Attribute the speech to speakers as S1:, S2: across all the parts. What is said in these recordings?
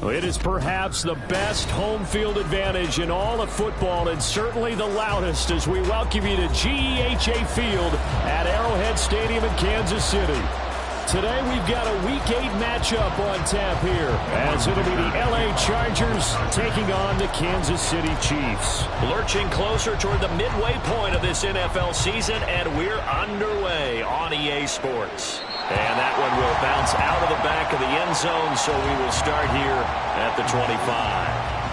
S1: It is perhaps the best home field advantage in all of football, and certainly the loudest, as we welcome you to GEHA Field at Arrowhead Stadium in Kansas City. Today we've got a Week 8 matchup on tap here, as it'll be the LA Chargers taking on the Kansas City Chiefs.
S2: Lurching closer toward the midway point of this NFL season, and we're underway on EA Sports. And that one will bounce out of the back of the end zone, so we will start here at the 25.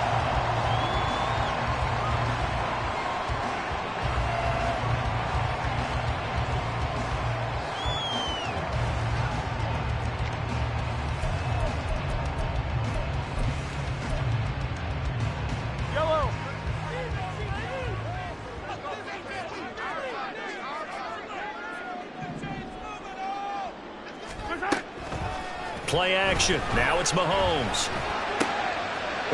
S2: Play action. Now it's Mahomes.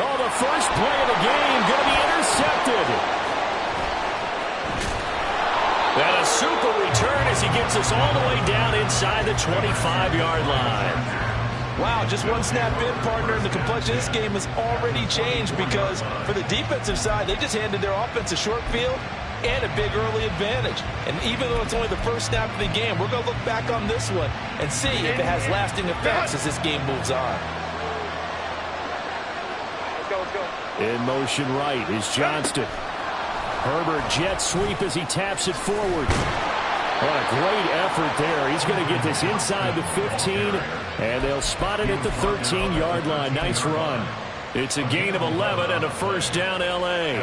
S1: Oh, the first play of the game going to be intercepted.
S2: And a super return as he gets us all the way down inside the 25-yard line.
S3: Wow, just one snap in, partner, and the complexion of this game has already changed, because for the defensive side, they just handed their offense a short field and a big early advantage. And even though it's only the first snap of the game, we're going to look back on this one and see if it has lasting effects as this game moves on.
S4: Let's go.
S1: In motion right is Johnston. Herbert jet sweep as he taps it forward. What a great effort there. He's going to get this inside the 15, and they'll spot it at the 13-yard line. Nice run.
S2: It's a gain of 11 and a first down, LA.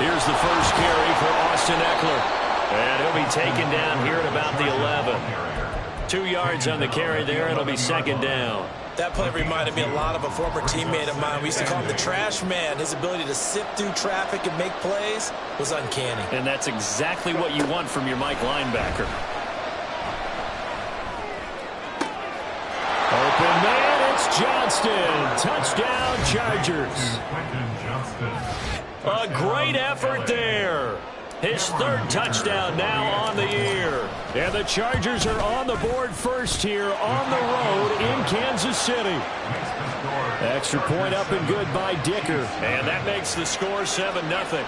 S2: Here's the first carry for Austin Eckler. And he'll be taken down here at about the 11. 2 yards on the carry there. It'll be second down.
S3: That play reminded me a lot of a former teammate of mine. We used to call him the trash man. His ability to sift through traffic and make plays was uncanny.
S2: And that's exactly what you want from your Mike linebacker.
S1: Open man, it's Johnston. Touchdown, Chargers.
S2: A great effort there. His third touchdown now on the year.
S1: And the Chargers are on the board first here on the road in Kansas City. Extra point up and good by Dicker.
S2: And that makes the score 7-0.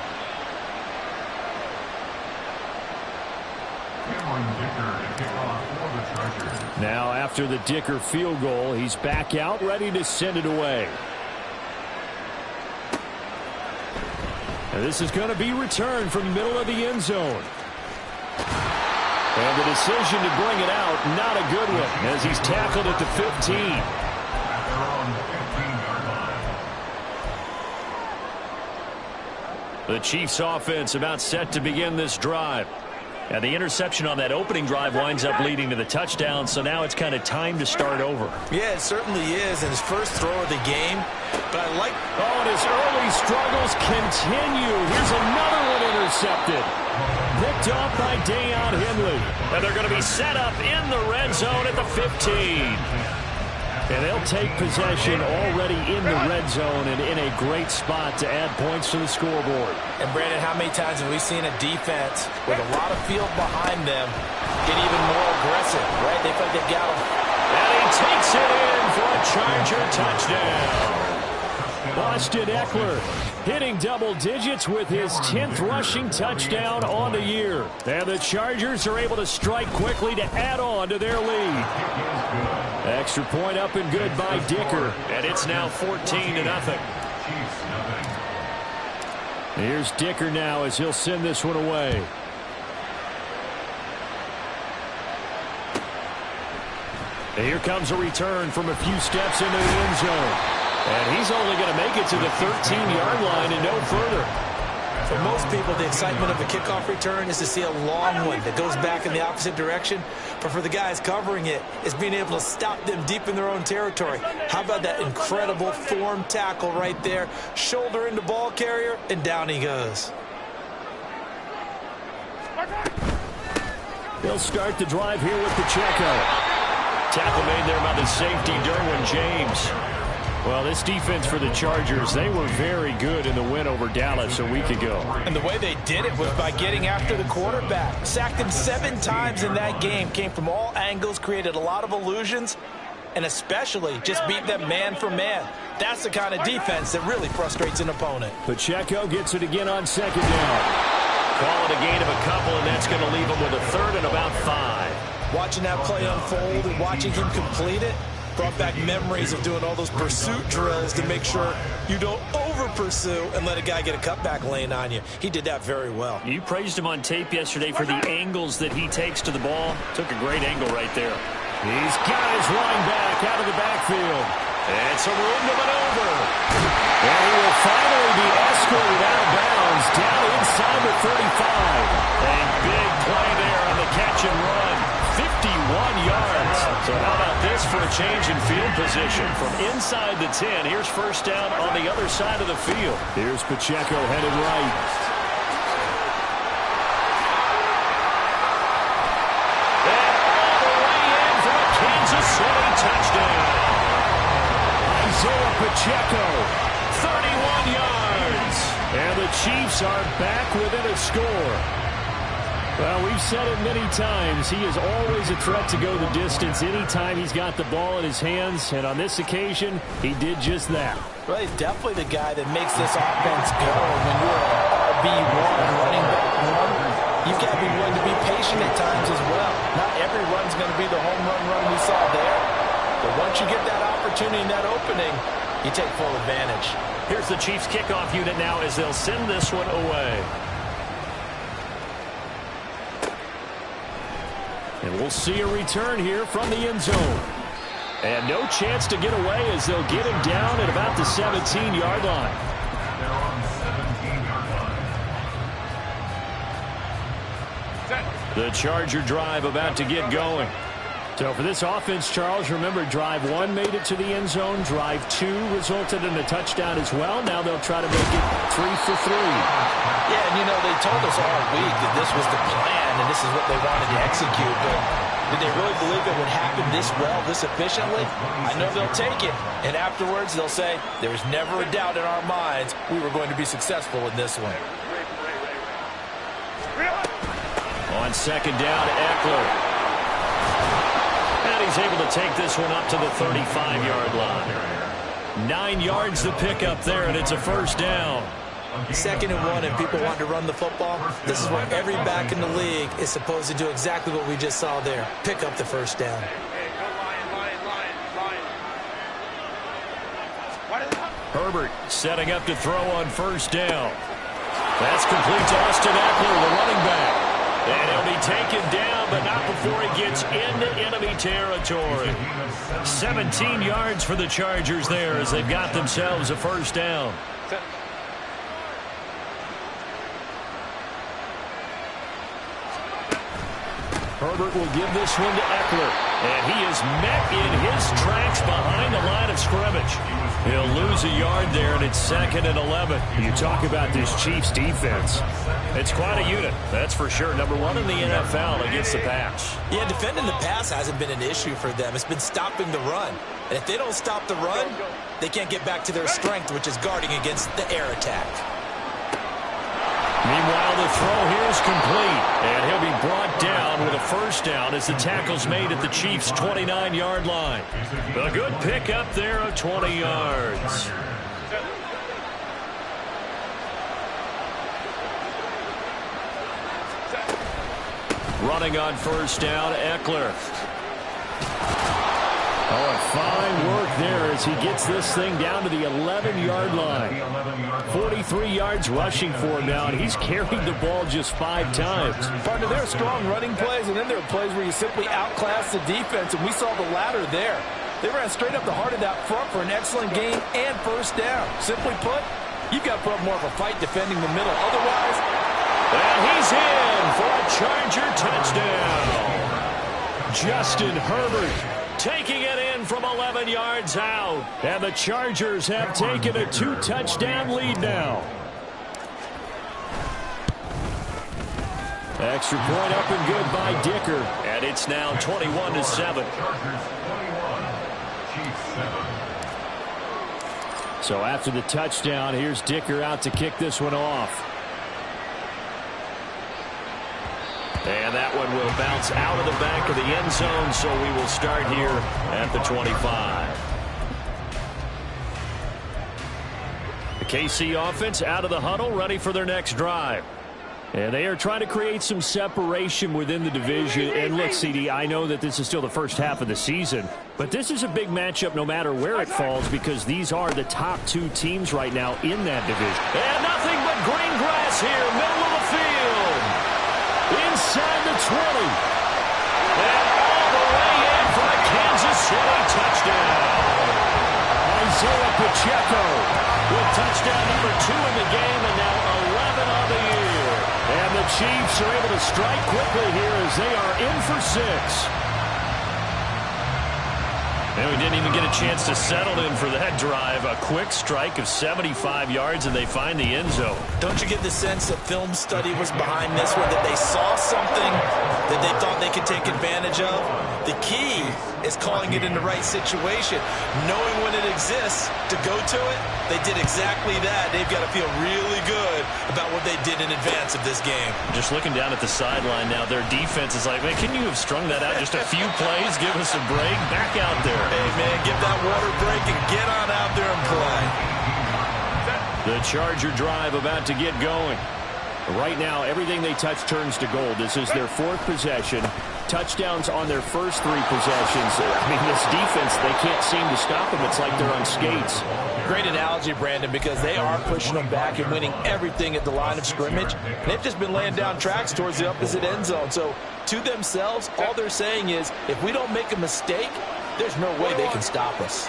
S1: Now after the Dicker field goal, he's back out ready to send it away. And this is going to be returned from the middle of the end zone. And the decision to bring it out, not a good one, as he's tackled at the 15.
S2: The Chiefs offense about set to begin this drive. And the interception on that opening drive winds up leading to the touchdown, so now it's kind of time to start over.
S3: Yeah, it certainly is, and his first throw of the game. But I like...
S1: Oh, and his early struggles continue. Here's another one intercepted. Picked off by Deion Henley.
S2: And they're going to be set up in the red zone at the 15.
S1: And they'll take possession already in the red zone and in a great spot to add points to the scoreboard.
S3: And, Brandon, how many times have we seen a defense with a lot of field behind them get even more aggressive, right? They feel like they've got them.
S2: And he takes it in for a Charger touchdown.
S1: Austin Eckler hitting double digits with his 10th rushing touchdown on the year. And the Chargers are able to strike quickly to add on to their lead. Extra point up and good by Dicker.
S2: And it's now 14-0.
S1: Here's Dicker now as he'll send this one away. And here comes a return from a few steps into the end zone. And he's only going to make it to the 13-yard line and no further.
S3: For most people, the excitement of a kickoff return is to see a long one that goes back in the opposite direction. But for the guys covering it, it's being able to stop them deep in their own territory. How about that incredible form tackle right there? Shoulder into ball carrier, and down he goes.
S1: They'll start the drive here with Pacheco. Tackle made there by the safety, Derwin James. Well, this defense for the Chargers, they were very good in the win over Dallas a week ago.
S3: And the way they did it was by getting after the quarterback. Sacked him 7 times in that game. Came from all angles, created a lot of illusions, and especially just beat them man for man. That's the kind of defense that really frustrates an opponent.
S1: Pacheco gets it again on second down. Call it a gain of a couple, and that's going to leave him with a third and about 5.
S3: Watching that play unfold and watching him complete it brought back memories of doing all those pursuit drills to make sure you don't over-pursue and let a guy get a cutback lane on you. He did that very well.
S2: You praised him on tape yesterday for the angles that he takes to the ball. Took a great angle right there.
S1: He's got his line back out of the backfield.
S2: And some room to maneuver.
S1: And he will finally be escorted out of bounds down inside the 35.
S2: A big play there on the catch and run. 51 yards. So how about this for a change in field position? From inside the 10, here's first down on the other side of the field.
S1: Here's Pacheco headed right.
S2: And all the way in for a Kansas City touchdown.
S1: Isaiah Pacheco.
S2: 31 yards.
S1: And the Chiefs are back within a score. Well, we've said it many times. He is always a threat to go the distance anytime he's got the ball in his hands. And on this occasion, he did just that.
S3: Well, he's definitely the guy that makes this offense go. When you're an RB1, running back one, you've got to be willing to be patient at times as well. Not every run's going to be the home run we saw there. But once you get that opportunity and that opening, you take full advantage.
S2: Here's the Chiefs kickoff unit now as they'll send this one away.
S1: And we'll see a return here from the end zone. And no chance to get away as they'll get him down at about the 17-yard line. The Charger drive about to get going. So for this offense, Charles, remember drive 1 made it to the end zone. Drive 2 resulted in a touchdown as well. Now they'll try to make it 3 for 3.
S3: Yeah, and you know, they told us all week that this was the plan and this is what they wanted to execute. But did they really believe it would happen this well, this efficiently? I know they'll take it. And afterwards, they'll say, there was never a doubt in our minds we were going to be successful in this one.
S2: On second down, Eckler. And he's able to take this one up to the 35-yard line. 9 yards to pick up there, and it's a first down.
S3: 2nd and 1, and people want to run the football. This is where every back in the league is supposed to do exactly what we just saw there. Pick up the first down.
S2: Herbert setting up to throw on first down. That's complete to Austin Eckler, the running back. And he'll be taken down, but not before he gets into enemy territory. 17 yards for the Chargers there as they've got themselves a first down. Herbert will give this one to Eckler. And he is met in his tracks behind the line of scrimmage. He'll lose a yard there, and it's 2nd and 11.
S1: You talk about this Chiefs defense.
S2: It's quite a unit, that's for sure. Number 1 in the NFL against the pass.
S3: Yeah, defending the pass hasn't been an issue for them. It's been stopping the run. And if they don't stop the run, they can't get back to their strength, which is guarding against the air attack.
S2: Meanwhile, the throw here is complete, and he'll be brought down with a first down as the tackle's made at the Chiefs' 29-yard line. A good pickup there of 20 yards. Running on first down, Eckler.
S1: Oh, fine work there as he gets this thing down to the 11-yard line. 43 yards rushing for him now, and he's carried the ball just 5 times.
S3: Partner, there are strong running plays, and then there are plays where you simply outclass the defense, and we saw the latter there. They ran straight up the heart of that front for an excellent gain and first down. Simply put, you've got to put up more of a fight defending the middle. Otherwise,
S1: and he's in for a Charger touchdown. Justin Herbert taking it in from 11 yards out. And the Chargers have taken a 2-touchdown lead now. Extra point up and good by Dicker.
S2: And it's now 21-7.
S1: So after the touchdown, here's Dicker out to kick this one off. And that one will bounce out of the back of the end zone, so we will start here at the 25. The KC offense out of the huddle, ready for their next drive. And they are trying to create some separation within the division. And look, CD, I know that this is still the first half of the season, but this is a big matchup no matter where it falls, because these are the top 2 teams right now in that division. And nothing but green grass here, middle of the field. Inside the 20. And all the way in for a Kansas City touchdown. Isaiah Pacheco with touchdown number 2 in the game, and now 11 on the year. And the Chiefs are able to strike quickly here as they are in for 6.
S2: And we didn't even get a chance to settle in for that drive. A quick strike of 75 yards, and they find the end zone.
S3: don't you get the sense that film study was behind this one, that they saw something that they thought they could take advantage of? The key is calling it in the right situation, knowing when it exists to go to it. They did exactly that. They've got to feel really good about what they did in advance of this game.
S2: Just looking down at the sideline now, their defense is like, man, can you have strung that out just a few plays? Give us a break. Back out there.
S3: Hey, man, give that water break and get on out there and play.
S1: The Charger drive about to get going. Right now, everything they touch turns to gold. This is their 4th possession. Touchdowns on their first 3 possessions. I mean, this defense, they can't seem to stop them. It's like they're on skates.
S3: Great analogy, Brandon, because they are pushing them back and winning everything at the line of scrimmage. They've just been laying down tracks towards the opposite end zone. So, to themselves, all they're saying is, if we don't make a mistake, there's no way they can stop us.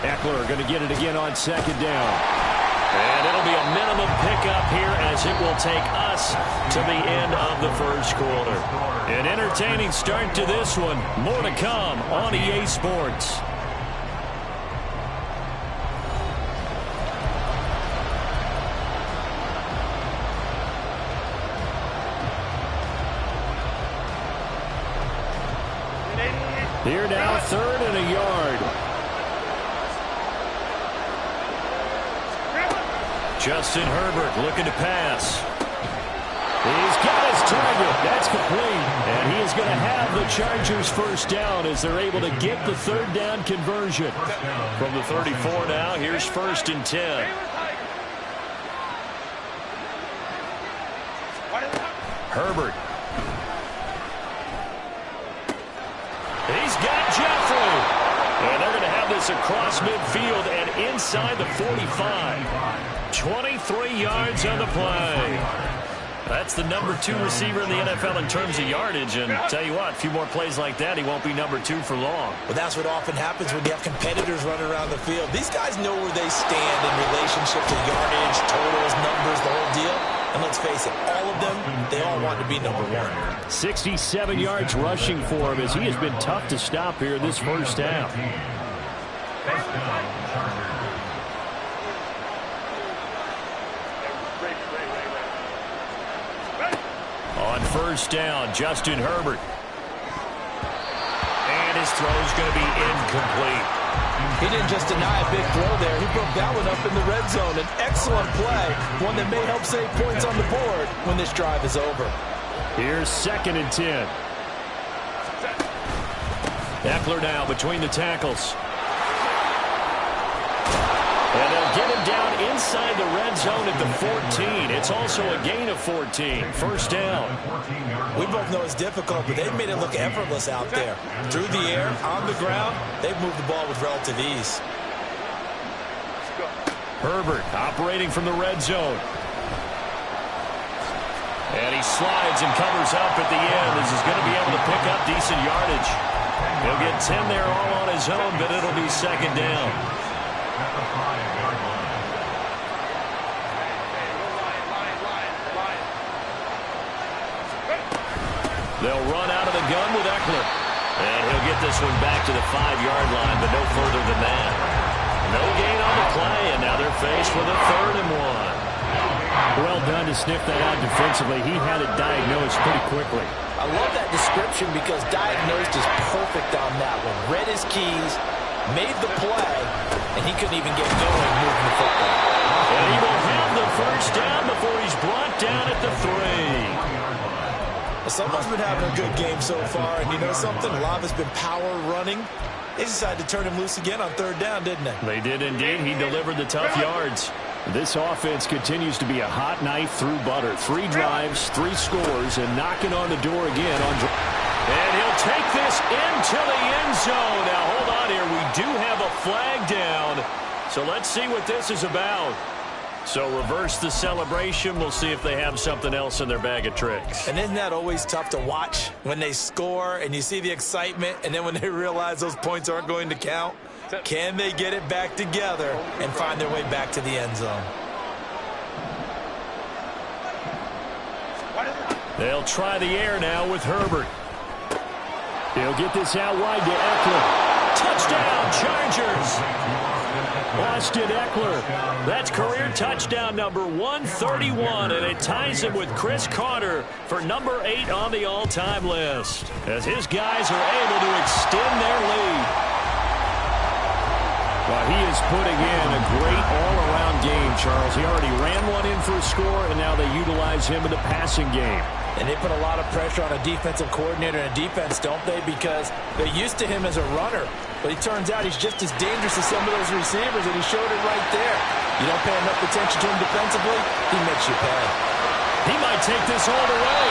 S1: Eckler going to get it again on 2nd down. And it'll be a minimum pickup here as it will take us to the end of the first quarter. An entertaining start to this one. More to come on EA Sports. Here now, 3rd and a yard. Justin Herbert looking to pass. He's got his target. That's complete. And he is going to have the Chargers first down as they're able to get the 3rd down conversion. From the 34 now, here's 1st and 10. Herbert. He's got Jeffrey. And they're going to have this across midfield and inside the 45. 23 yards on the play. That's the number 2 receiver in the NFL in terms of yardage. And tell you what, a few more plays like that, he won't be number 2 for long.
S3: Well, that's what often happens when you have competitors running around the field. These guys know where they stand in relationship to yardage, totals, numbers, the whole deal. And let's face it, all of them, they all want to be number 1.
S1: 67 yards rushing for him as he has been tough to stop here this first half. On first down, Justin Herbert. And his throw's going to be incomplete.
S3: He didn't just deny a big throw there. He broke that one up in the red zone. An excellent play, one that may help save points on the board when this drive is over.
S1: Here's 2nd and 10. Eckler now between the tackles. And they'll get him down inside the red zone at the 14. It's also a gain of 14. First down.
S3: We both know it's difficult, but they've made it look effortless out there. Through the air, on the ground, they've moved the ball with relative ease.
S1: Herbert operating from the red zone. And he slides and covers up at the end as he's going to be able to pick up decent yardage. He'll get 10 there all on his own, but it'll be second down. They'll run out of the gun with Eckler. And he'll get this one back to the 5-yard line, but no further than that. No gain on the play, and now they're faced with a 3rd and 1. Well done to sniff that out defensively. He had it diagnosed pretty quickly.
S3: I love that description because diagnosed is perfect on that one. Read his keys, made the play, and he couldn't even get going moving the football.
S1: And he will have the first down before he's brought down at the 3.
S3: Someone's been having a good game so far, and you know something? A lot of it's been power running. They decided to turn him loose again on 3rd down, didn't they?
S1: They did indeed. He delivered the tough yards. This offense continues to be a hot knife through butter. 3 drives, 3 scores, and knocking on the door again. And he'll take this into the end zone. Now, hold on here. We do have a flag down. So let's see what this is about. So reverse the celebration. We'll see if they have something else in their bag of tricks.
S3: And isn't that always tough to watch when they score and you see the excitement, and then when they realize those points aren't going to count? Can they get it back together and find their way back to the end zone?
S1: They'll try the air now with Herbert. He'll get this out wide to Eckler. Touchdown, Chargers! Austin Eckler. That's career touchdown number 131, and it ties him with Chris Carter for number 8 on the all-time list, as his guys are able to extend their lead. Well, he is putting in a great all-around game, Charles. He already ran one in for a score, and now they utilize him in the passing game.
S3: And they put a lot of pressure on a defensive coordinator and a defense, don't they? Because they're used to him as a runner. But it turns out he's just as dangerous as some of those receivers, and he showed it right there. You don't pay enough attention to him defensively, he makes you pay.
S1: He might take this all the way.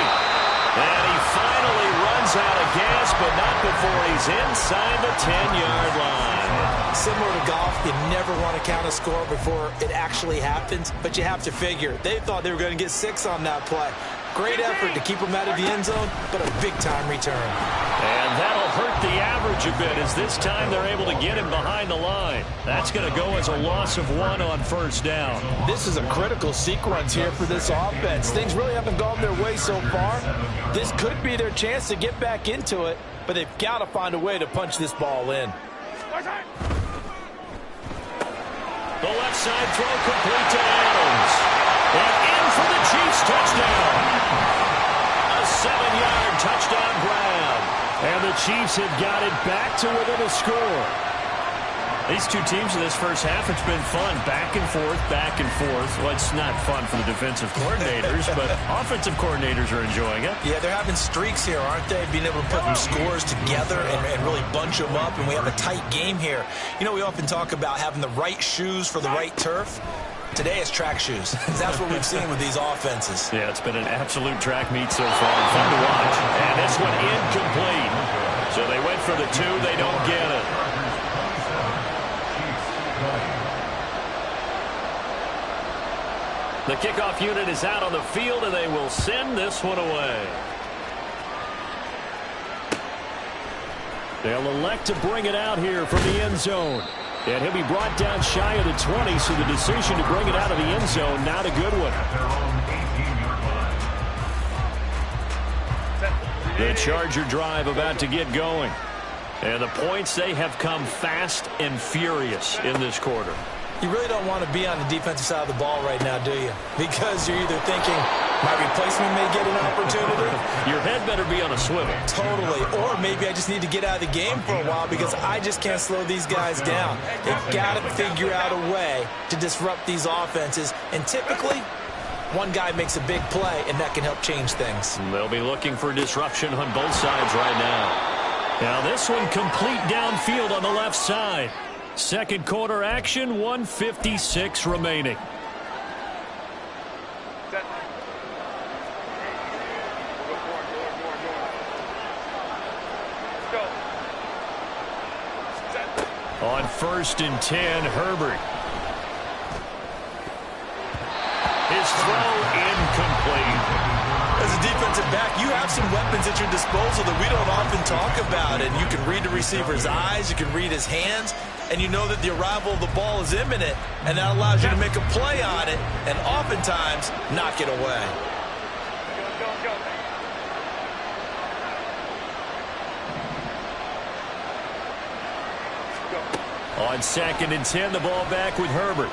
S1: And he finally runs out of gas, but not before he's inside the 10-yard line.
S3: Similar to golf, you never want to count a score before it actually happens, but you have to figure. They thought they were going to get 6 on that play. Great effort to keep him out of the end zone, but a big-time return.
S1: And that'll hurt the average a bit, as this time they're able to get him behind the line. That's going to go as a loss of 1 on 1st down.
S3: This is a critical sequence here for this offense. Things really haven't gone their way so far. This could be their chance to get back into it, but they've got to find a way to punch this ball in.
S1: The left side throw complete to Adams. And in for the Chiefs touchdown. A 7-yard touchdown grab. And the Chiefs have got it back to within a score. These two teams in this first half, it's been fun. Back and forth, back and forth. Well, it's not fun for the defensive coordinators, but offensive coordinators are enjoying it.
S3: Yeah, they're having streaks here, aren't they? Being able to put some scores together and really bunch them up, and we have a tight game here. You know, we often talk about having the right shoes for the right turf. Today it's track shoes. That's what we've seen with these offenses.
S1: Yeah, it's been an absolute track meet so far. Fun to watch. And this one incomplete. So they went for the 2. They don't get it. The kickoff unit is out on the field, and they will send this one away. They'll elect to bring it out here from the end zone. And he'll be brought down shy of the 20, so the decision to bring it out of the end zone, not a good one. The Charger drive about to get going. And the points, they have come fast and furious in this quarter.
S3: You really don't want to be on the defensive side of the ball right now, do you? Because you're either thinking, my replacement may get an opportunity.
S1: Your head better be on a swivel.
S3: Totally. Or maybe I just need to get out of the game for a while because I just can't slow these guys down. They've got to figure out a way to disrupt these offenses. And typically, one guy makes a big play, and that can help change things.
S1: They'll be looking for disruption on both sides right now. Now this one complete downfield on the left side. Second quarter action, 1:56 remaining. On 1st and 10, Herbert.
S2: His throw incomplete.
S3: As a defensive back, you have some weapons at your disposal that we don't often talk about. And you can read the receiver's eyes, you can read his hands, and you know that the arrival of the ball is imminent, and that allows you to make a play on it and oftentimes knock it away.
S2: On 2nd and 10, the ball back with Herbert.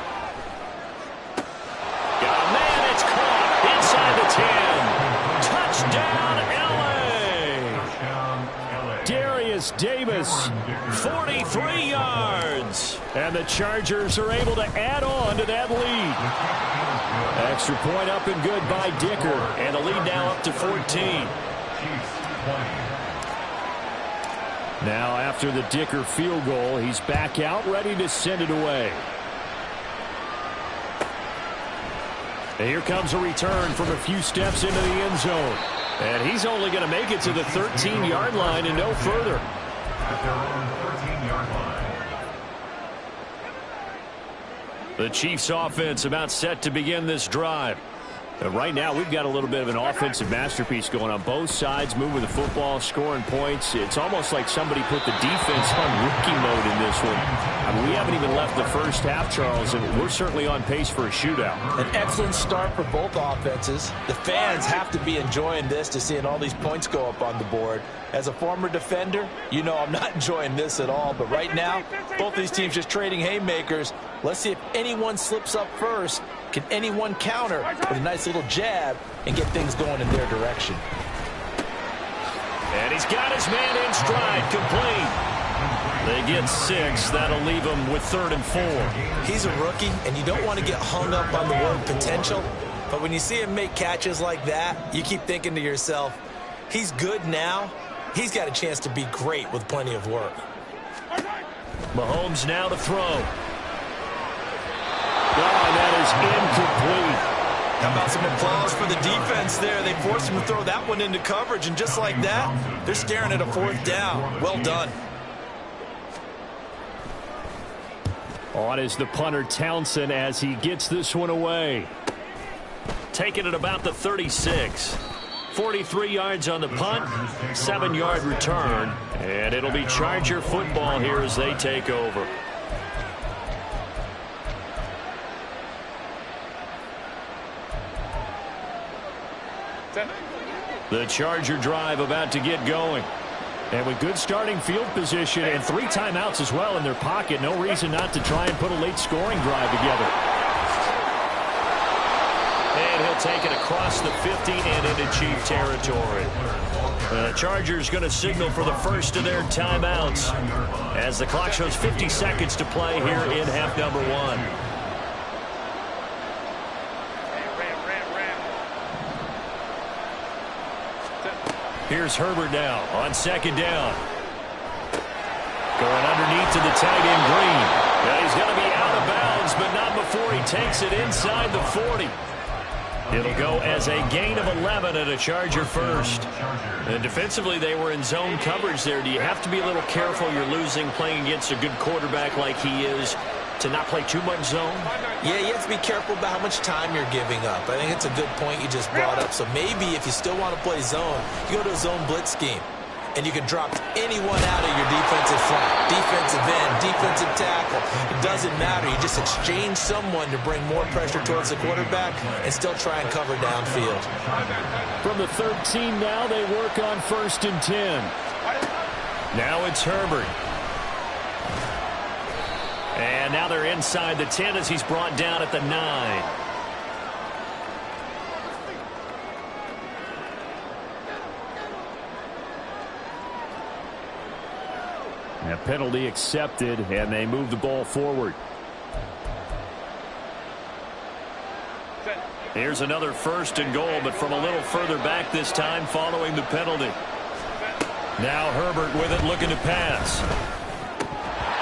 S2: Got a man, it's caught inside the 10. Touchdown, L.A.
S1: Darius Davis, 43 yards. And the Chargers are able to add on to that lead. Extra point up and good by Dicker.
S2: And the lead now up to 14.
S1: Now after the Dicker field goal, he's back out ready to send it away. And here comes a return from a few steps into the end zone. And he's only going to make it to the 13-yard line and no further.
S4: At their own 13-yard line.
S1: The Chiefs offense about set to begin this drive. Right now, we've got a little bit of an offensive masterpiece going on both sides, moving the football, scoring points. It's almost like somebody put the defense on rookie mode in this one. I mean, we haven't even left the first half, Charles, and we're certainly on pace for a shootout.
S3: An excellent start for both offenses. The fans have to be enjoying this to seeing all these points go up on the board. As a former defender, you know I'm not enjoying this at all. But right now, both these teams just trading haymakers. Let's see if anyone slips up first. Can anyone counter with a nice little jab and get things going in their direction?
S2: And he's got his man in stride, complete. They get 6. That'll leave him with 3rd and 4.
S3: He's a rookie, and you don't want to get hung up on the word potential. But when you see him make catches like that, you keep thinking to yourself, he's good now. He's got a chance to be great with plenty of work.
S2: Mahomes now to throw.
S1: And that is incomplete.
S3: How about some applause for the defense there? They forced him to throw that one into coverage, and just like that, they're staring at a 4th down. Well done.
S1: On is the punter Townsend as he gets this one away.
S2: Taking it about the 36. 43 yards on the punt, 7-yard return, and it'll be Charger football here as they take over.
S1: The Charger drive about to get going. And with good starting field position and 3 timeouts as well in their pocket, no reason not to try and put a late scoring drive together.
S2: And he'll take it across the 50 and into Chief territory. The Chargers going to signal for the first of their timeouts as the clock shows 50 seconds to play here in half number 1. Here's Herbert now on 2nd down. Going underneath to the tight end Green. Now he's going to be out of bounds, but not before he takes it inside the 40. It'll go as a gain of 11 and a Charger first. And defensively, they were in zone coverage there. Do you have to be a little careful? You're losing playing against a good quarterback like he is to not play too much zone?
S3: Yeah, you have to be careful about how much time you're giving up. I think it's a good point you just brought up. So maybe if you still want to play zone, you go to a zone blitz scheme. And you can drop anyone out of your defensive front. Defensive end, defensive tackle. It doesn't matter. You just exchange someone to bring more pressure towards the quarterback and still try and cover downfield.
S1: From the 13 now, they work on 1st and 10.
S2: Now it's Herbert. And now they're inside the 10 as he's brought down at the 9.
S1: A penalty accepted, and they move the ball forward.
S2: Here's another 1st and goal, but from a little further back this time following the penalty. Now Herbert with it, looking to pass.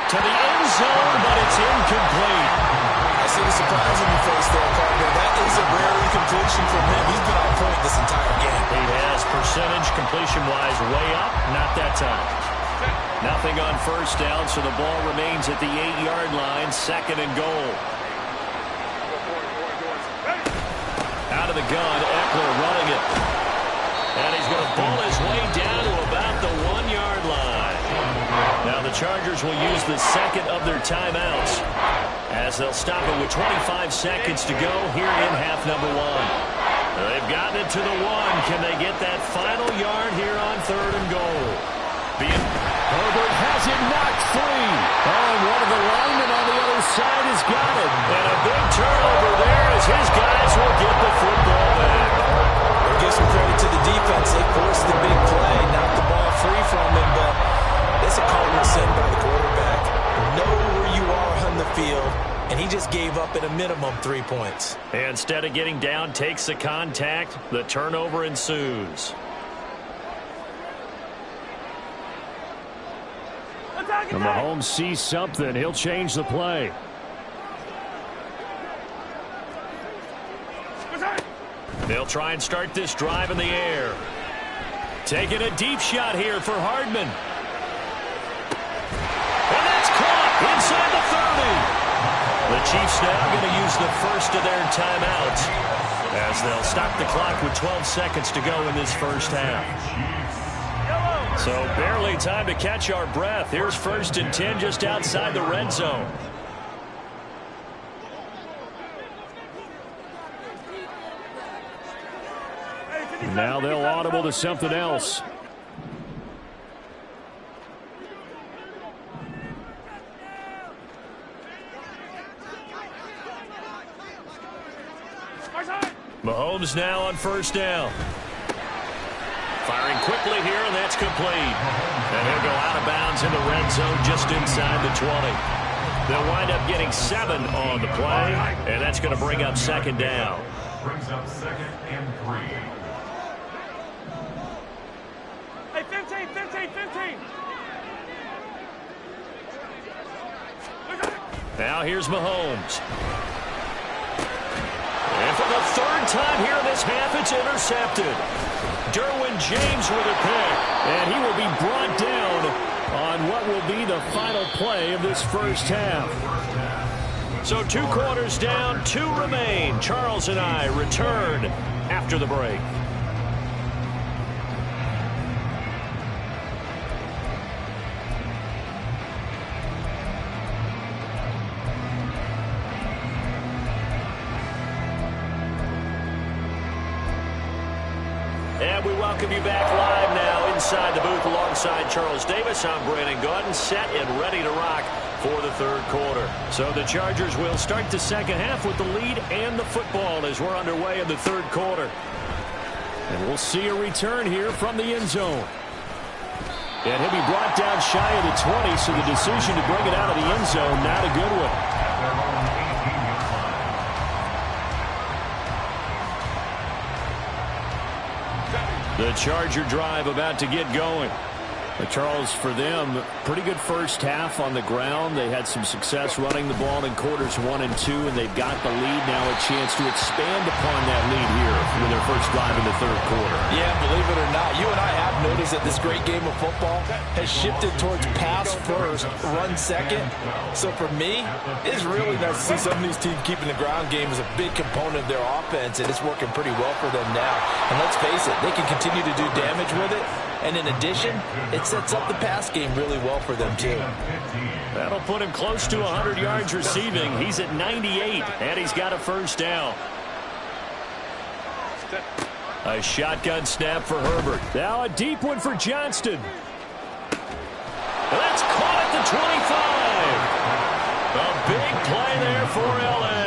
S2: To the end zone, but it's incomplete.
S3: I see the surprise in your face there, partner. That is a rare incompletion from him. He's been on point this entire game.
S2: He has percentage completion-wise way up, not that time. Nothing on 1st down, so the ball remains at the 8-yard line, 2nd and goal. of the gun. Eckler running it. And he's going to pull his way down to about the 1-yard line. Now the Chargers will use the second of their timeouts as they'll stop it with 25 seconds to go here in half number 1. They've gotten it to the 1. Can they get that final yard here on 3rd and goal?
S1: Herbert has it knocked free. Oh, and one of the linemen on the other side has got it.
S2: And a big turnover there as his guys will get the football back.
S3: We'll give some credit to the defense. They forced the big play, knocked the ball free from him, but it's a cardinal sin by the quarterback. Know where you are on the field, and he just gave up at a minimum 3 points.
S2: And instead of getting down, takes the contact. The turnover ensues.
S1: And Mahomes sees something. He'll change the play.
S2: They'll try and start this drive in the air. Taking a deep shot here for Hardman. And that's caught inside the 30. The Chiefs now going to use the first of their timeouts as they'll stop the clock with 12 seconds to go in this first half. So barely time to catch our breath. Here's 1st and 10 just outside the red zone.
S1: Now they'll audible to something else.
S2: Mahomes now on 1st down. Firing quickly here, and that's complete. And he'll go out of bounds in the red zone just inside the 20. They'll wind up getting 7 on the play, and that's going to bring up 2nd down.
S4: Brings up 2nd and 3.
S5: Hey, 15.
S2: Now here's Mahomes. And for the 3rd time here in this half, it's intercepted. Derwin James with a pick, and he will be brought down on what will be the final play of this first half. So 2 quarters down, 2 remain. Charles and I return after the break. And we welcome you back live now inside the booth alongside Charles Davis. I'm Brandon Gaudin, set and ready to rock for the 3rd quarter. So the Chargers will start the second half with the lead and the football as we're underway in the 3rd quarter.
S1: And we'll see a return here from the end zone. And he'll be brought down shy of the 20, so the decision to bring it out of the end zone, not a good one. The Charger drive about to get going. Charles, for them, pretty good first half on the ground. They had some success running the ball in quarters 1 and 2, and they've got the lead now, a chance to expand upon that lead here with their first drive in the 3rd quarter.
S3: Yeah, believe it or not, you and I have noticed that this great game of football has shifted towards pass first, run second. So for me, it's really nice to see some of these teams keeping the ground game as a big component of their offense, and it's working pretty well for them now. And let's face it, they can continue to do damage with it. And in addition, it sets up the pass game really well for them, too.
S2: That'll put him close to 100 yards receiving. He's at 98, and he's got a first down. A shotgun snap for Herbert.
S1: Now a deep one for Johnston.
S2: That's caught at the 25. A big play there for L.A.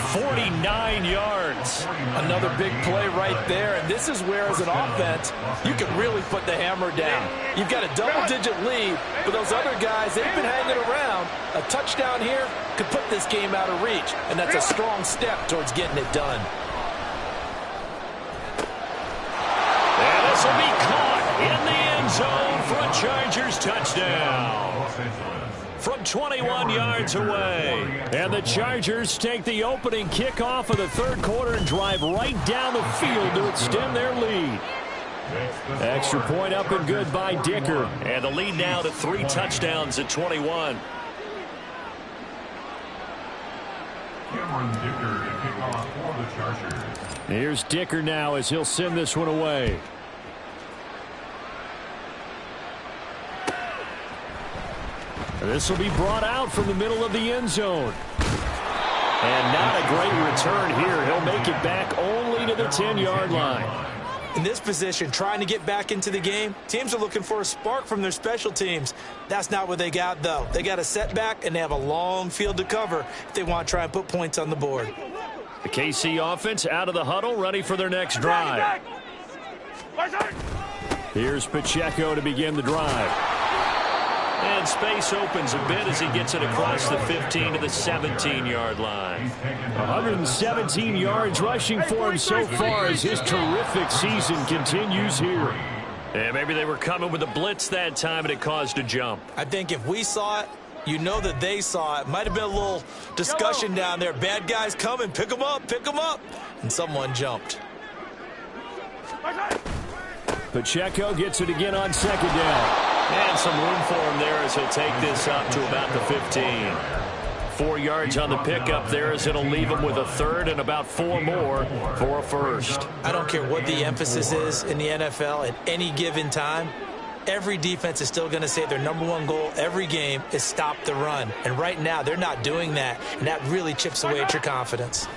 S2: 49 yards.
S3: Another big play right there, and this is where, as an offense, you can really put the hammer down. You've got a double-digit lead, but those other guys, they've been hanging around. A touchdown here could put this game out of reach, and that's a strong step towards getting it done.
S2: And this will be caught in the end zone for a Chargers touchdown. From 21 yards away.
S1: And the Chargers take the opening kickoff of the 3rd quarter and drive right down the field to extend their lead. Extra point up and good by Dicker.
S2: And the lead now to 3 touchdowns at 21.
S4: to kick off for the Chargers.
S1: Here's Dicker now as he'll send this one away. This will be brought out from the middle of the end zone. And not a great return here. He'll make it back only to the 10-yard line.
S3: In this position, trying to get back into the game, teams are looking for a spark from their special teams. That's not what they got, though. They got a setback, and they have a long field to cover if they want to try and put points on the board.
S1: The KC offense out of the huddle, ready for their next drive. Here's Pacheco to begin the drive.
S2: And space opens a bit as he gets it across the 15 to the 17-yard line.
S1: 117 yards rushing for him so far as his terrific season continues here.
S2: And maybe they were coming with a blitz that time and it caused a jump.
S3: I think if we saw it, you know that they saw it. Might have been a little discussion down there. Bad guys coming. Pick them up. Pick them up. And someone jumped.
S1: Pacheco gets it again on second down.
S2: And some room for him there as he'll take this up to about the 15. 4 yards on the pickup there as it'll leave him with a third and about 4 more for a first.
S3: I don't care what the emphasis is in the NFL at any given time. Every defense is still going to say their #1 goal every game is stop the run. And right now, they're not doing that, and that really chips away at your confidence.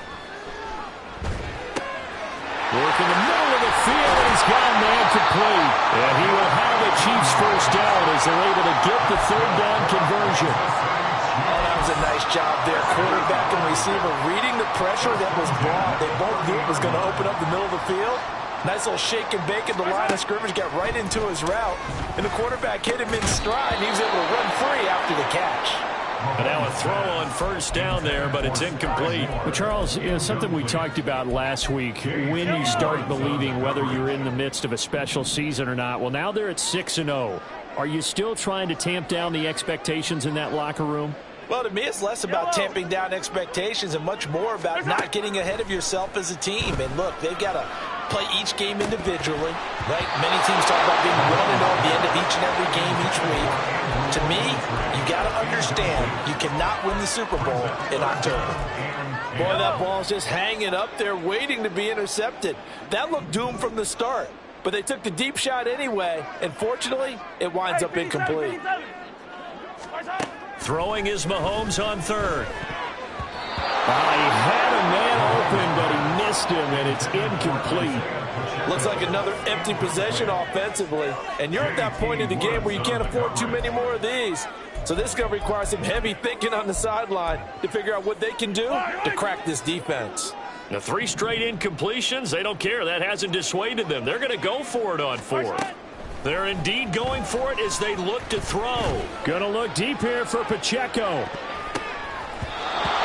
S1: Work in the middle of the field, and he's got a man complete. And he will have the Chiefs first down as they're able to get the third down conversion.
S3: Oh, that was a nice job there. Quarterback and receiver reading the pressure that was brought. They both knew it was going to open up the middle of the field. Nice little shake and bake at the line of scrimmage, got right into his route. And the quarterback hit him in stride, and he was able to run free after the catch.
S2: And now a throw on first down there, but it's incomplete.
S1: But Charles, something we talked about last week, when you start believing whether you're in the midst of a special season or not. Well, now they're at 6-0. Are you still trying to tamp down the expectations in that locker room?
S3: Well, to me, it's less about tamping down expectations and much more about not getting ahead of yourself as a team. And look, they've got to play each game individually, right? Many teams talk about being 1-0 at the end of each and every game each week. To me, you got to understand you cannot win the Super Bowl in October. Boy, that ball's just hanging up there waiting to be intercepted. That looked doomed from the start, but they took the deep shot anyway, and fortunately, it winds up incomplete.
S2: Throwing is Mahomes on third.
S1: He had a man open, but he missed him, and it's incomplete.
S3: Looks like another empty possession offensively. And you're at that point in the game where you can't afford too many more of these. So this is going to require some heavy thinking on the sideline to figure out what they can do to crack this defense.
S2: The 3 straight incompletions, they don't care. That hasn't dissuaded them. They're going to go for it on 4th. They're indeed going for it as they look to throw.
S1: Gonna look deep here for Pacheco.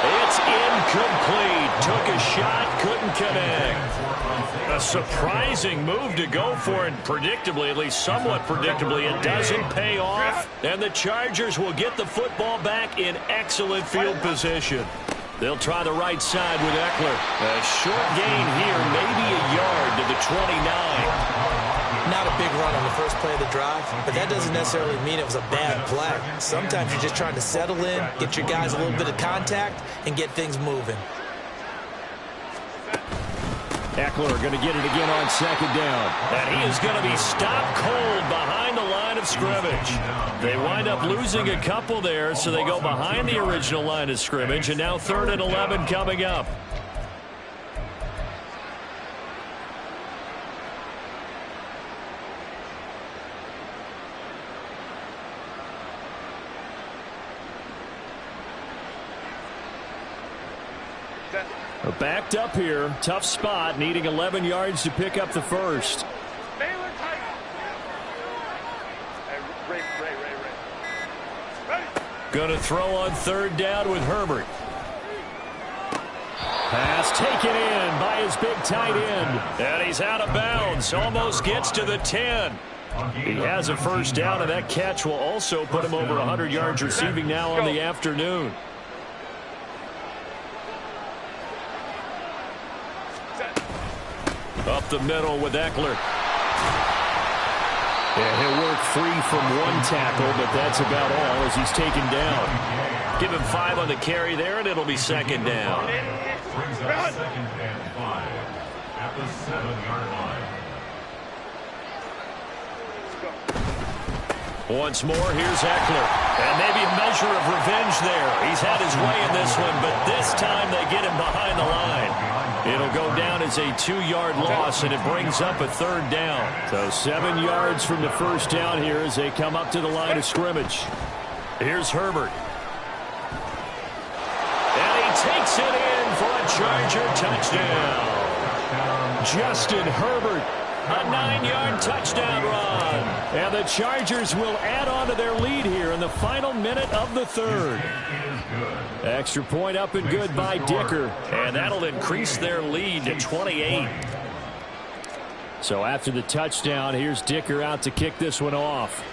S2: It's incomplete. Took a shot, couldn't connect. A surprising move to go for it. Predictably, at least somewhat predictably, it doesn't pay off. And the Chargers will get the football back in excellent field position. They'll try the right side with Eckler. A short gain here, maybe a yard to the 29.
S3: Not a big run on the first play of the drive, but that doesn't necessarily mean it was a bad play. Sometimes you're just trying to settle in, get your guys a little bit of contact, and get things moving.
S1: Eckler going to get it again on second down.
S2: And he is going to be stopped cold behind the line of scrimmage. They wind up losing a couple there, so they go behind the original line of scrimmage, and now 3rd and 11 coming up.
S1: Backed up here, tough spot, needing 11 yards to pick up the first.
S2: Going to throw on 3rd down with Herbert.
S1: Pass taken in by his big tight end.
S2: And he's out of bounds, almost gets to the 10.
S1: He has a first down, and that catch will also put him over 100 yards receiving now on the afternoon. Up the middle with Eckler. Yeah, he'll work free from one tackle, but that's about all as he's taken down.
S2: Give him 5 on the carry there, and it'll be second down.
S4: Brings up second and 5 at the 7-yard line.
S2: Once more, here's Eckler. And maybe a measure of revenge there. He's had his way in this one, but this time they get him behind the line. It'll go down as a 2-yard loss, and it brings up a third down.
S1: So 7 yards from the first down here as they come up to the line of scrimmage.
S2: Here's Herbert. And he takes it in for a Charger touchdown.
S1: Justin Herbert.
S2: A 9-yard touchdown run.
S1: And the Chargers will add on to their lead here in the final minute of the third. Extra point up and good by Dicker.
S2: And that'll increase their lead to 28.
S1: So after the touchdown, here's Dicker out to kick this one off.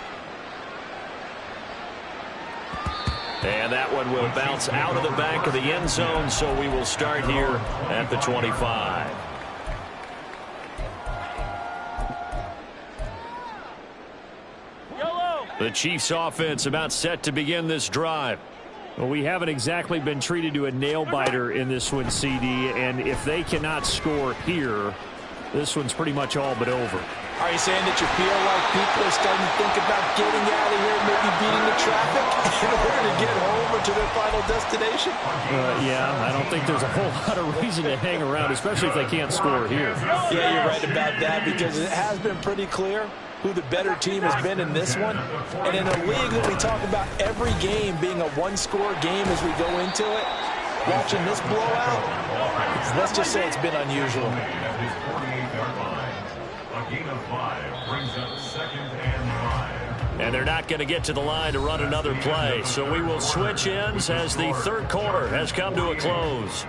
S2: And that one will bounce out of the back of the end zone, so we will start here at the 25. The Chiefs offense about set to begin this drive.
S1: Well, we haven't exactly been treated to a nail-biter in this one, CD, and if they cannot score here, this one's pretty much all but over.
S3: Are you saying that you feel like people are starting to think about getting out of here, maybe beating the traffic in order to get home or to their final destination?
S1: Yeah, I don't think there's a whole lot of reason to hang around, especially if they can't score here.
S3: Yeah, you're right about that, because it has been pretty clear who the better team has been in this one. And in a league that we talk about every game being a one-score game as we go into it, watching this blowout, let's just say it's been unusual.
S2: And they're not going to get to the line to run another play. So we will switch ends as the third quarter has come to a close.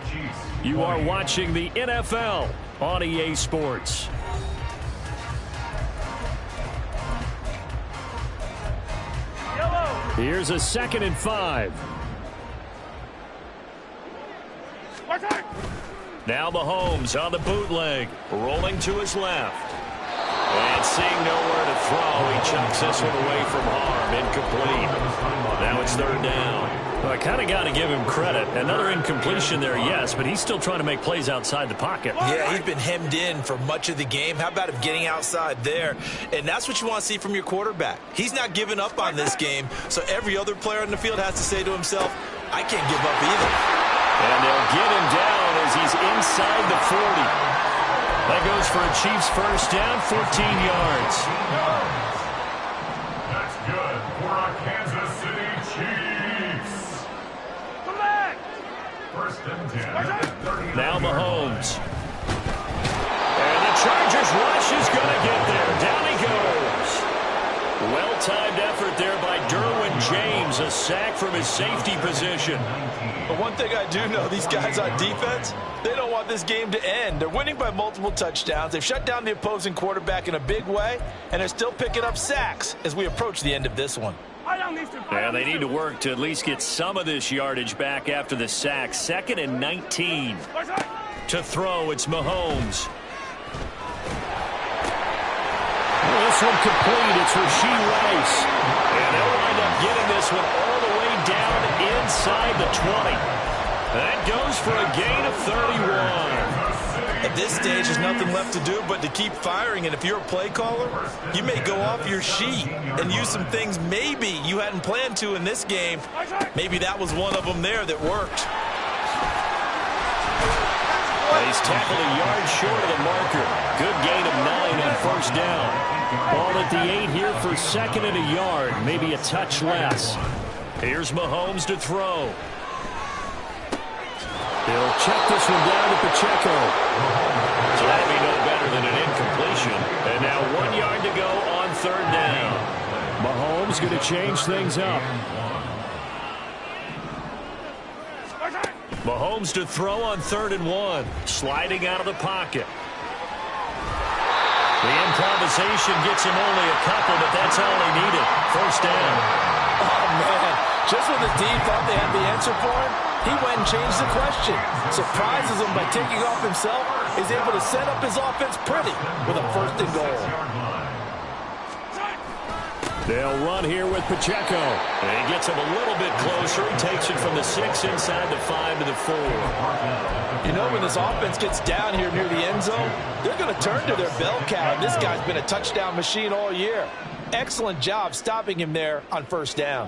S2: You are watching the NFL on EA Sports.
S1: Here's a 2nd and 5.
S2: Now Mahomes on the bootleg, rolling to his left. And seeing nowhere to throw, he chucks this one away from harm, incomplete. Now it's third down.
S1: Well, I kind of got to give him credit. Another incompletion there, yes, but he's still trying to make plays outside the pocket.
S3: Yeah, he's been hemmed in for much of the game. How about him getting outside there? And that's what you want to see from your quarterback. He's not giving up on this game, so every other player on the field has to say to himself, I can't give up either.
S2: And they'll get him down as he's inside the 40. That goes for a Chiefs first down, 14 yards.
S4: That's good for our Kansas City Chiefs. First and 10.
S2: Now Mahomes. And the Chargers rush is going to get there. Down he goes. Well-timed effort there by Derwin James. A sack from his safety position.
S3: But one thing I do know, these guys on defense, they don't want this game to end. They're winning by multiple touchdowns. They've shut down the opposing quarterback in a big way, and they're still picking up sacks as we approach the end of this one.
S2: Yeah, they need to work to at least get some of this yardage back after the sack. 2nd and 19. To throw, it's Mahomes.
S1: This one complete. It's Rashee Rice.
S2: And they'll wind up getting this one all the way down inside the 20. That goes for a gain of 31.
S3: At this stage, there's nothing left to do but to keep firing. And if you're a play caller, you may go off your sheet and use some things maybe you hadn't planned to in this game. Maybe that was one of them there that worked.
S2: He's tackled a yard short of the marker. Good gain of 9 on first down.
S1: Ball at the 8 here for 2nd and a yard. Maybe a touch less.
S2: Here's Mahomes to throw.
S1: He'll check this one down to Pacheco.
S2: So that'll be no better than an incompletion. And now 1 yard to go on third down.
S1: Mahomes going to change things up.
S2: Mahomes to throw on 3rd and 1. Sliding out of the pocket. The improvisation gets him only a couple, but that's all he needed. First down.
S3: Oh, man. Just when the D thought they had the answer for him, he went and changed the question. Surprises him by taking off himself. He's able to set up his offense pretty with a 1st and goal.
S1: They'll run here with Pacheco.
S2: And he gets him a little bit closer. He takes it from the 6 inside the 5 to the 4.
S3: You know, when this offense gets down here near the end zone, they're going to turn to their bell cow. This guy's been a touchdown machine all year. Excellent job stopping him there on first down.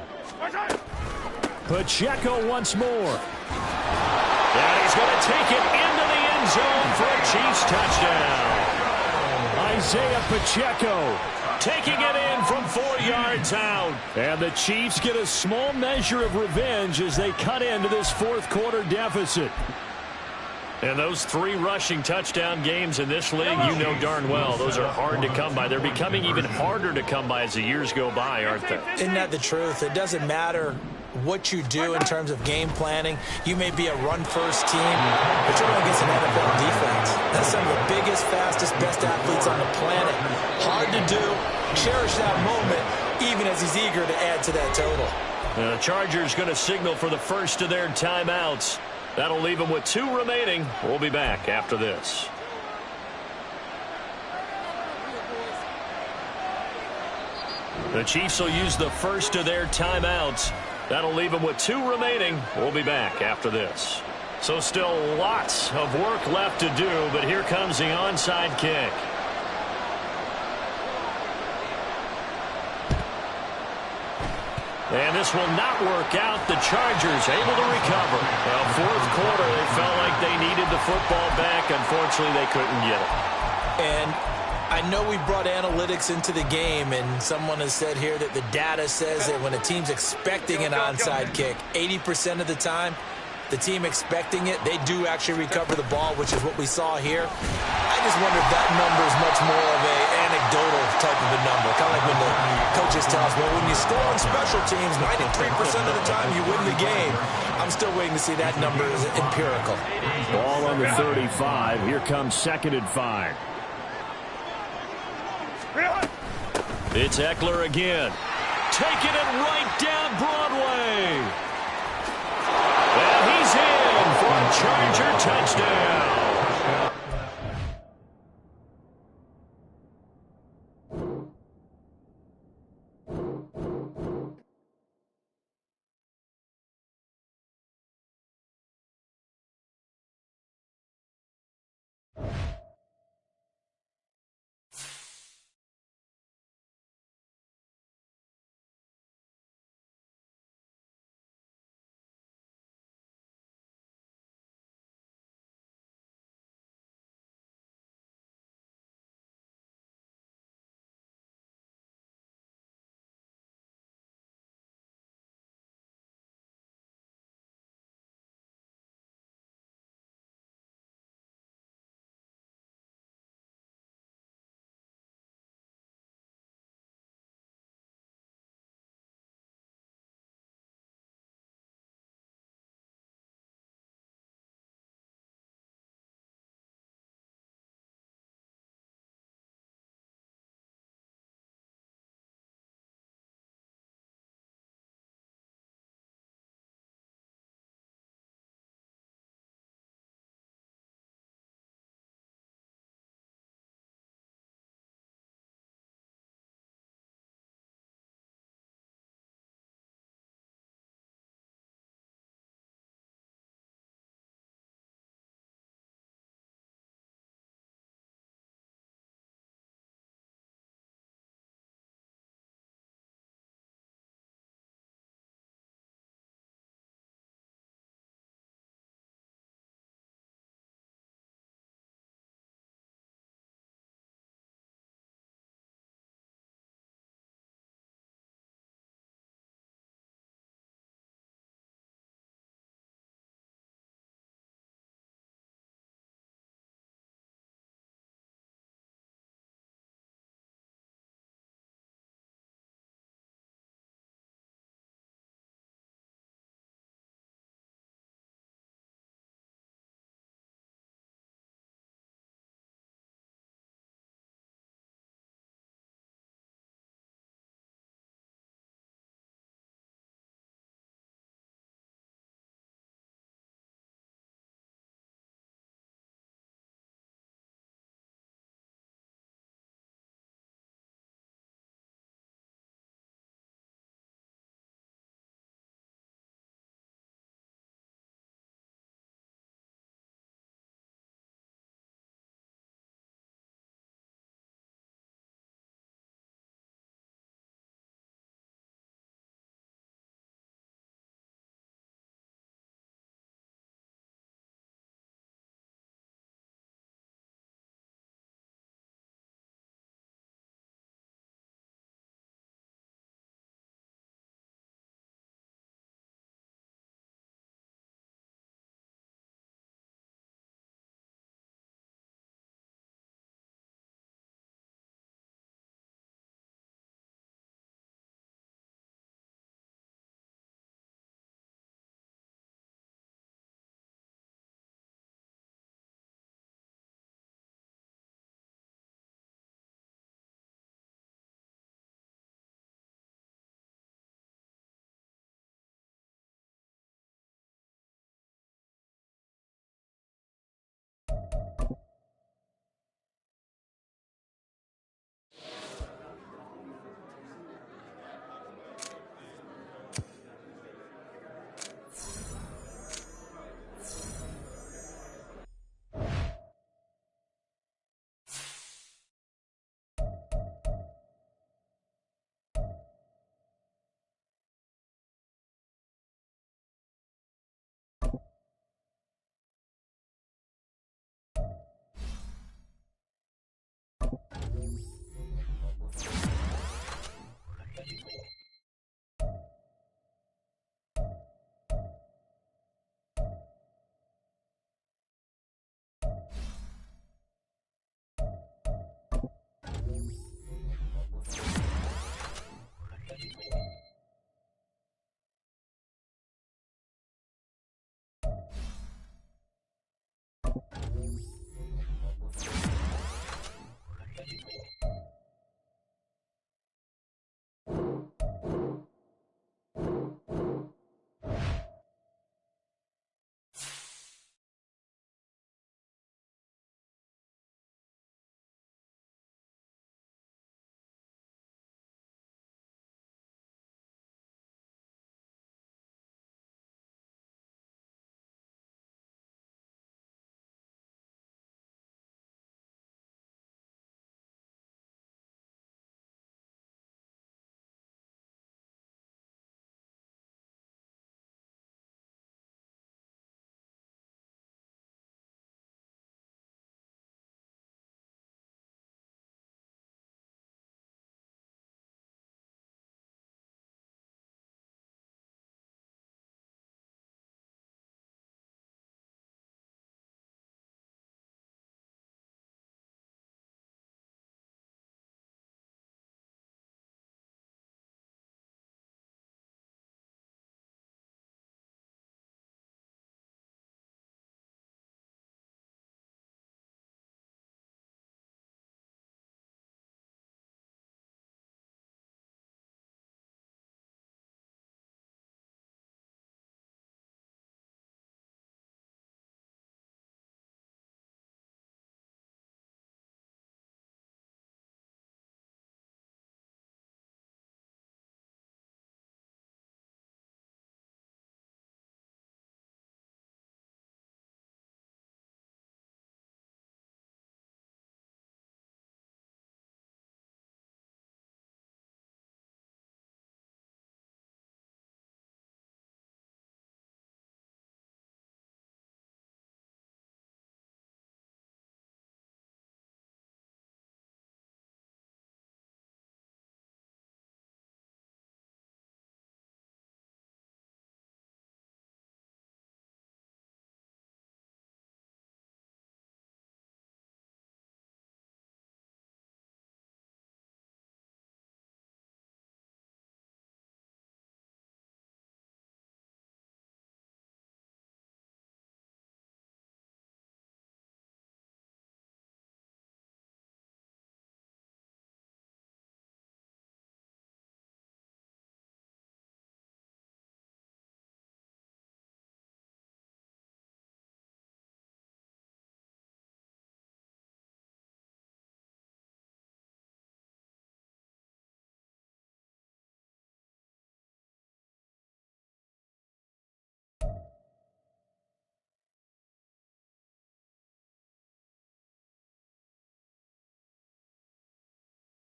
S1: Pacheco once more. And he's going to take it into the end zone for a Chiefs touchdown. Isaiah Pacheco taking it in from 4 yards out. And the Chiefs get a small measure of revenge as they cut into this fourth quarter deficit.
S2: And those 3 rushing touchdown games in this league, you know darn well, those are hard to come by. They're becoming even harder to come by as the years go by, aren't they?
S6: Isn't that the truth? It doesn't matter what you do in terms of game planning. You may be a run-first team, but you're going against an NFL defense. That's some of the biggest, fastest, best athletes on the planet. Hard to do. Cherish that moment, even as he's eager to add to that total.
S2: The Chargers going to signal for the first of their timeouts. That'll leave them with 2 remaining. We'll be back after this. The Chiefs will use the first of their timeouts. That'll leave them with 2 remaining. We'll be back after this. So still lots of work left to do, but here comes the onside kick. And this will not work out. The Chargers able to recover. Well, fourth quarter, they felt like they needed the football back. Unfortunately, they couldn't get it.
S6: And I know we brought analytics into the game, and someone has said here that the data says that when a team's expecting an onside kick, 80% of the time, the team expecting it, they do actually recover the ball, which is what we saw here. I just wonder if that number is much more of an anecdotal type of a number. Kind of like when the coaches tell us, well, when you score on special teams, 93% of the time you win the game. I'm still waiting to see that number is empirical.
S1: Ball on the 35. Here comes 2nd and 5.
S2: It's Eckler again. Taking it right down Broadway. And he's in for a Charger